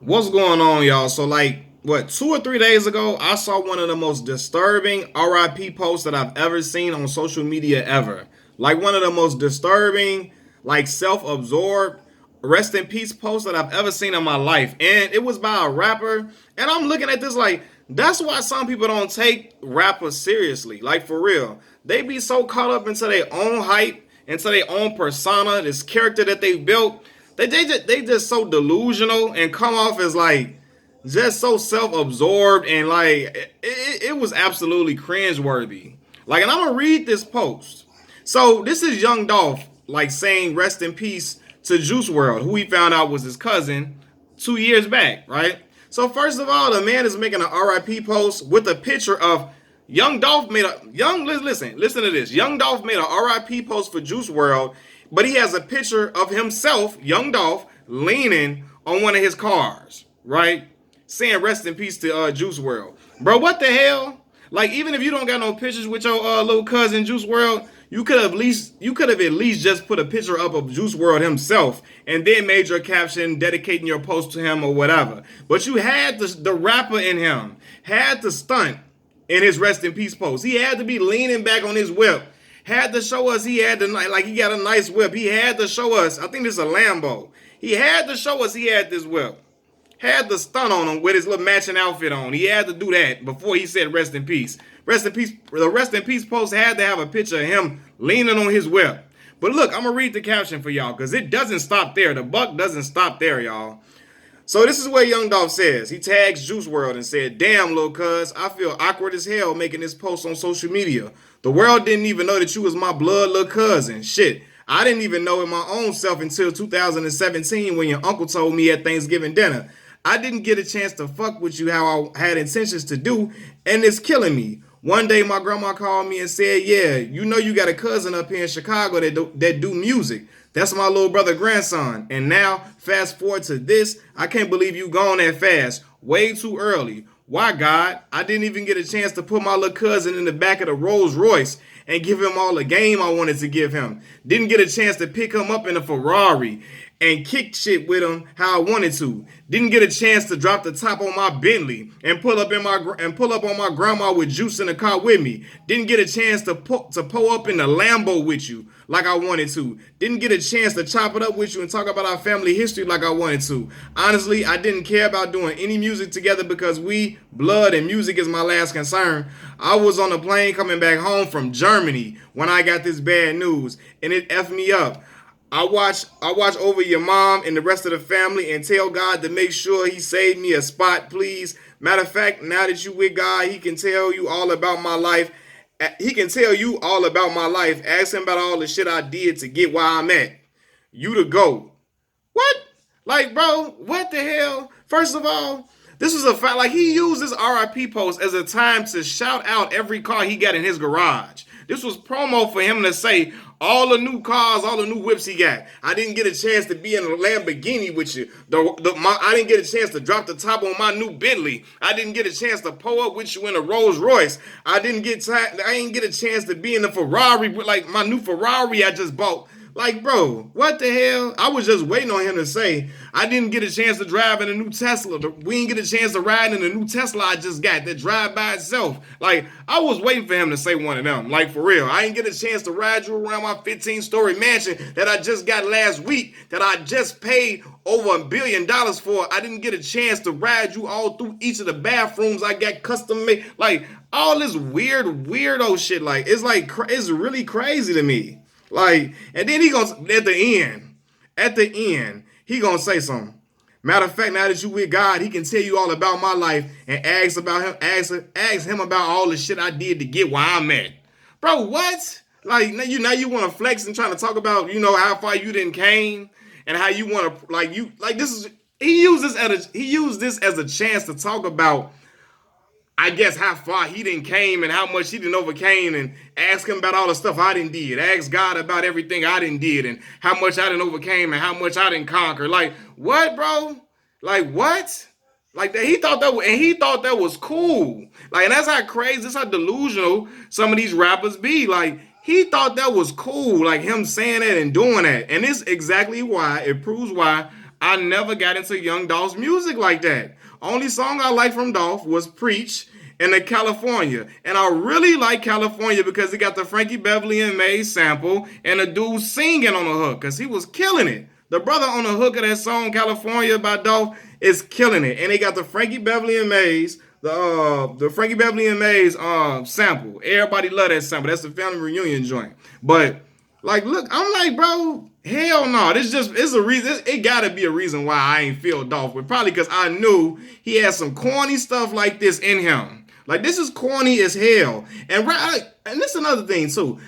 What's going on, y'all? So, like, what, 2 or 3 days ago, I saw one of the most disturbing RIP posts that I've ever seen on social media ever. Like, one of the most disturbing, like, self absorbed, rest in peace posts that I've ever seen in my life. And it was by a rapper. And I'm looking at this like, that's why some people don't take rappers seriously. Like, for real. They be so caught up into their own hype, into their own persona, this character that they built. They just so delusional and come off as like just so self-absorbed and like it was absolutely cringeworthy. Like, and I'm gonna read this post. So this is Young Dolph like saying rest in peace to Juice World, who he found out was his cousin 2 years back, right? So first of all, the man is making an RIP post with a picture of Young Dolph made a young listen to this. Young Dolph made a RIP post for Juice World, but he has a picture of himself, Young Dolph, leaning on one of his cars, right? Saying rest in peace to Juice World. Bro, what the hell? Like, even if you don't got no pictures with your little cousin Juice World, you could have at least just put a picture up of Juice World himself and then made your caption dedicating your post to him or whatever. But you had the rapper in him, had to stunt in his rest in peace post. He had to be leaning back on his whip. Had to show us he had he got a nice whip. He had to show us, I think this is a Lambo. He had to show us he had this whip. Had the stunt on him with his little matching outfit on. He had to do that before he said rest in peace. Rest in peace. The rest in peace post had to have a picture of him leaning on his whip. But look, I'm gonna read the caption for y'all because it doesn't stop there. The buck doesn't stop there, y'all. So this is what Young Dolph says. He tags Juice World and said, "Damn, little cuz, I feel awkward as hell making this post on social media. The world didn't even know that you was my blood little cousin. Shit, I didn't even know it my own self until 2017 when your uncle told me at Thanksgiving dinner. I didn't get a chance to fuck with you how I had intentions to do, and it's killing me. One day my grandma called me and said, yeah, you know you got a cousin up here in Chicago that do music. That's my little brother grandson. And now, fast forward to this, I can't believe you gone that fast. Way too early. Why, God? I didn't even get a chance to put my little cousin in the back of the Rolls Royce and give him all the game I wanted to give him. Didn't get a chance to pick him up in a Ferrari and kick shit with him how I wanted to. Didn't get a chance to drop the top on my Bentley and pull up on my grandma with Juice in the car with me. Didn't get a chance to pull up in the Lambo with you like I wanted to. Didn't get a chance to chop it up with you and talk about our family history like I wanted to. Honestly, I didn't care about doing any music together because blood and music is my last concern. I was on a plane coming back home from Germany when I got this bad news, and it effed me up. I watch over your mom and the rest of the family and tell God to make sure he saved me a spot, please. Matter of fact, now that you with God, he can tell you all about my life. He can tell you all about my life. Ask him about all the shit I did to get where I'm at. You the GOAT." What? Like, bro, what the hell? First of all, this was a fact. Like, he used this RIP post as a time to shout out every car he got in his garage. This was promo for him to say all the new cars, all the new whips he got. I didn't get a chance to be in a Lamborghini with you. I didn't get a chance to drop the top on my new Bentley. I didn't get a chance to pull up with you in a Rolls Royce. I didn't get a chance to be in a Ferrari, like my new Ferrari I just bought. Like, bro, what the hell? I was just waiting on him to say, I didn't get a chance to drive in a new Tesla. We didn't get a chance to ride in a new Tesla I just got that drive by itself. Like, I was waiting for him to say one of them. Like, for real. I didn't get a chance to ride you around my 15-story mansion that I just got last week that I just paid over $1 billion for. I didn't get a chance to ride you all through each of the bathrooms I got custom made. Like, all this weirdo shit. Like, it's really crazy to me. Like, and then he goes at the end, he gonna say something. Matter of fact, now that you with God, he can tell you all about my life and ask him about all the shit I did to get where I'm at. Bro, what? Like, now you want to flex and trying to talk about, how far you didn't came and how you want to he used this as a chance to talk about, I guess, how far he didn't came and how much he didn't overcame, and ask him about all the stuff I didn't did. Ask God about everything I didn't did and how much I didn't overcame and how much I didn't conquer. Like, what, bro? Like, what? Like, that he thought that was cool. Like, and that's how delusional some of these rappers be. Like, he thought that was cool, like him saying that and doing that. And it's exactly why, it proves why I never got into Young Dolph's music like that. Only song I liked from Dolph was Preach and the California. And I really like California because it got the Frankie Beverly and Mays sample and the dude singing on the hook because he was killing it. The brother on the hook of that song California by Dolph is killing it. And they got the Frankie Beverly and Mays, the Frankie Beverly and Mays sample. Everybody love that sample. That's the family reunion joint. But like, look, I'm like, bro, hell no. It's a reason. It gotta be a reason why I ain't feel Dolph. But probably because I knew he had some corny stuff like this in him. Like, this is corny as hell. And this is another thing too.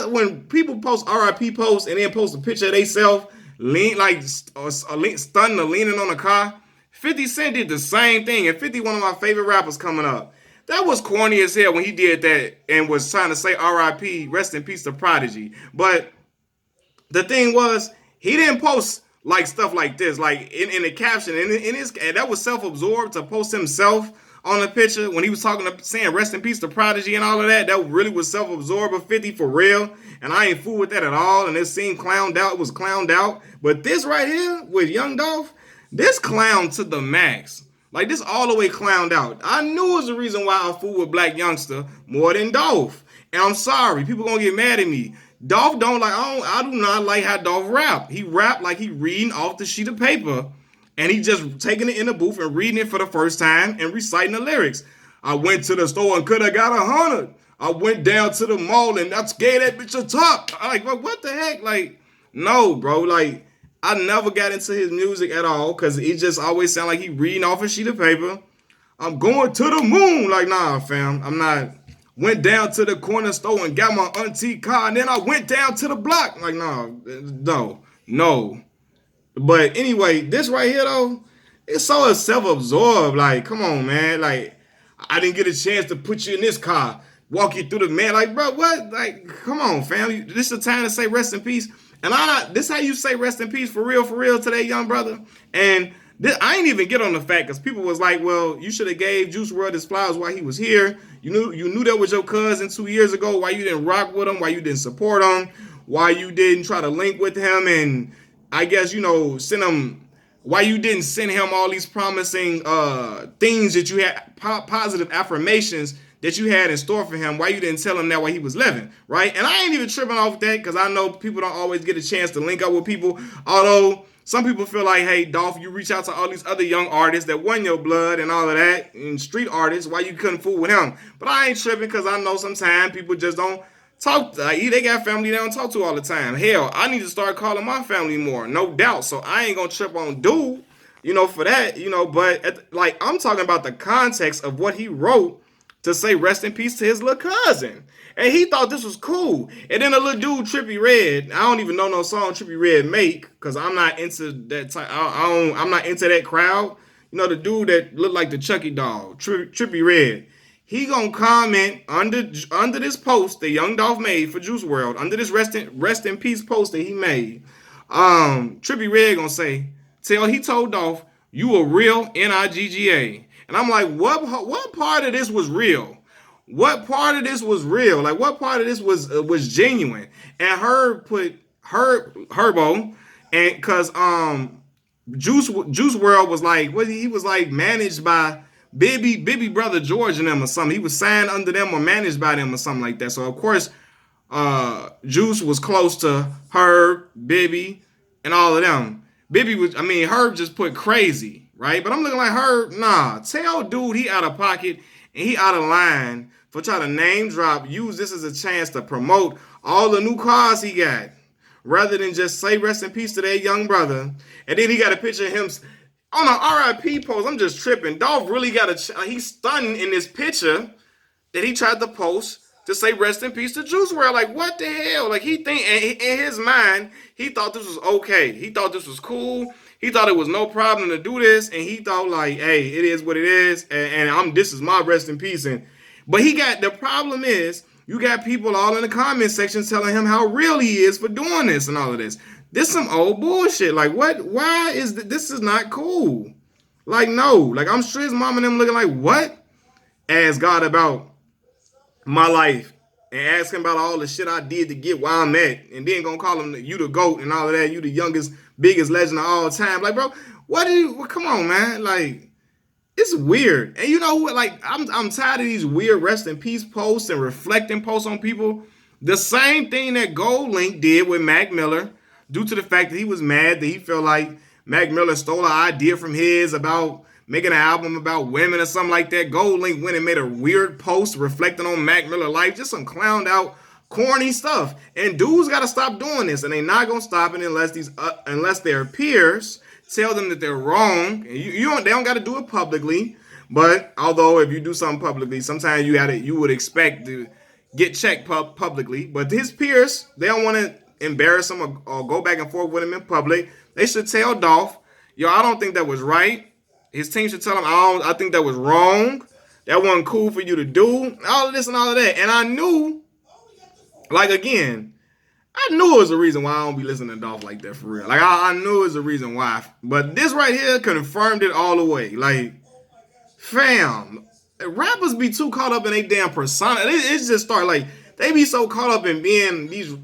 When people post RIP posts and then post a picture of themselves stunning or leaning on a car, 50 Cent did the same thing. And 50, one of my favorite rappers coming up. That was corny as hell when he did that and was trying to say RIP, rest in peace to Prodigy. But the thing was, he didn't post like stuff like this, like in the caption, and that was self-absorbed to post himself on the picture when he was saying rest in peace to Prodigy and all of that. That really was self-absorbed of 50 for real, and I ain't fool with that at all. And this scene clowned out, was clowned out. But this right here with Young Dolph, this clown to the max. Like, this all the way clowned out. I knew it was the reason why I fool with Black Youngster more than Dolph. And I'm sorry, people gonna get mad at me. Dolph I do not like how Dolph rap. He rap like he reading off the sheet of paper. And he just taking it in the booth and reading it for the first time and reciting the lyrics. I went to the store and could have got 100. I went down to the mall and I gave that bitch a top. I'm like, what the heck? Like, no, bro. Like, I never got into his music at all because it just always sound like he reading off a sheet of paper. I'm going to the moon. Like, nah, fam. I'm not. Went down to the corner store and got my auntie car, and then I went down to the block. Like, nah, no. But anyway, this right here, though, it's so self-absorbed. Like, come on, man. Like, I didn't get a chance to put you in this car, walk you through the man. Like, bro, what? Like, come on, fam. This is the time to say rest in peace. And this how you say rest in peace for real today, young brother. And I ain't even get on the fact because people was like, well, you should have gave Juice WRLD his flowers while he was here. You knew that was your cousin 2 years ago. Why you didn't rock with him? Why you didn't support him? Why you didn't try to link with him? And I guess, send him. Why you didn't send him all these promising things that you had, positive affirmations that you had in store for him? Why you didn't tell him that while he was living, right? And I ain't even tripping off that because I know people don't always get a chance to link up with people. Although some people feel like, hey, Dolph, you reach out to all these other young artists that won your blood and all of that, and street artists, why you couldn't fool with him? But I ain't tripping because I know sometimes people just don't talk. They got family they don't talk to all the time. Hell, I need to start calling my family more, no doubt. So I ain't gonna trip on dude, for that, But I'm talking about the context of what he wrote to say rest in peace to his little cousin. And he thought this was cool. And then a little dude, Trippie Redd, I don't even know no song Trippie Redd make because I'm not into that type. I'm not into that crowd. The dude that looked like the Chucky doll, Trippie Redd. He gonna comment under this post that Young Dolph made for Juice WRLD, under this rest in peace post that he made. Trippie Redd gonna say, he told Dolph, you a real NIGGA. And I'm like, what part of this was real? What part of this was real? Like, what part of this was genuine? And Herb put Herbo, and because Juice WRLD was like, he was like managed by Bibby brother George and them or something. He was signed under them or managed by them or something like that. So of course, Juice was close to Herb, Bibby, and all of them. Herb just put crazy, right? But I'm looking like Herb, nah. Tell dude he out of pocket and he out of line for trying to name drop, use this as a chance to promote all the new cars he got, rather than just say rest in peace to that young brother. And then he got a picture of him on an RIP post. I'm just tripping. Dolph really he's stunning in this picture that he tried to post to say rest in peace to Juice WRLD. Like, what the hell? Like, he think in his mind, he thought this was okay. He thought this was cool. He thought it was no problem to do this, and he thought like, hey, it is what it is, and this is my rest in peace. But the problem is, you got people all in the comment section telling him how real he is for doing this and all of this. This some old bullshit. Like, what? Why is this is not cool? Like, no. Like, I'm sure his mom and them looking like, what? Ask God about my life and ask him about all the shit I did to get where I'm at, and then gonna call him you the GOAT and all of that. You the youngest biggest legend of all time. Like, bro, what do you? Well, come on, man. Like, it's weird. And you know what? Like, I'm tired of these weird rest in peace posts and reflecting posts on people. The same thing that Gold Link did with Mac Miller, due to the fact that he was mad that he felt like Mac Miller stole an idea from his about making an album about women or something like that. Gold Link went and made a weird post reflecting on Mac Miller life, just some clowned out, corny stuff. And dudes got to stop doing this, and they not gonna stop it unless their peers tell them that they're wrong. They don't got to do it publicly, but although if you do something publicly, sometimes you would expect to get checked publicly. But his peers, they don't want to embarrass him or go back and forth with him in public. They should tell Dolph, yo, I don't think that was right. His team should tell him, I think that was wrong. That wasn't cool for you to do. All of this and all of that. And I knew, like, again, I knew it was a reason why I don't be listening to Dolph like that for real. Like, I knew it was a reason why. But this right here confirmed it all the way. Like, fam, rappers be too caught up in their damn persona. It's just start, like, they be so caught up in being these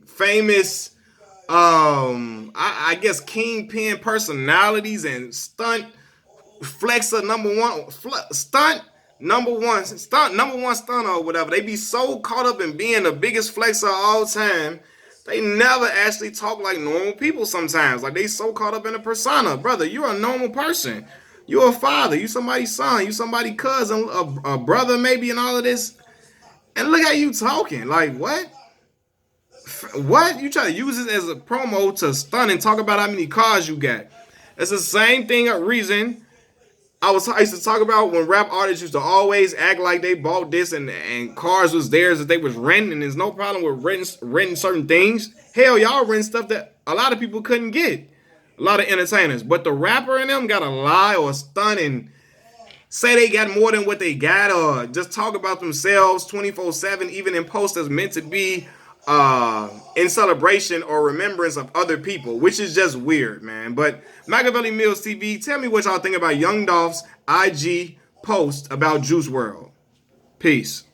famous, I guess, kingpin personalities and stunt flexer number one stunner or whatever. They be so caught up in being the biggest flexer of all time, they never actually talk like normal people sometimes. Like, they so caught up in a persona. Brother, you're a normal person. You're a father. You somebody's son. You somebody's cousin, a brother maybe, and all of this. And look how you talking. Like, what? What? You try to use it as a promo to stun and talk about how many cars you got. It's the same thing, a reason I used to talk about when rap artists used to always act like they bought this and cars was theirs that they was renting, and there's no problem with renting certain things. Hell, y'all rent stuff that a lot of people couldn't get. A lot of entertainers. But the rapper in them gotta lie or stun and say they got more than what they got, or just talk about themselves 24/7, even in posts that's meant to be in celebration or remembrance of other people, which is just weird, man. But Machiavelli Mills TV, tell me what y'all think about Young Dolph's IG post about Juice WRLD. Peace.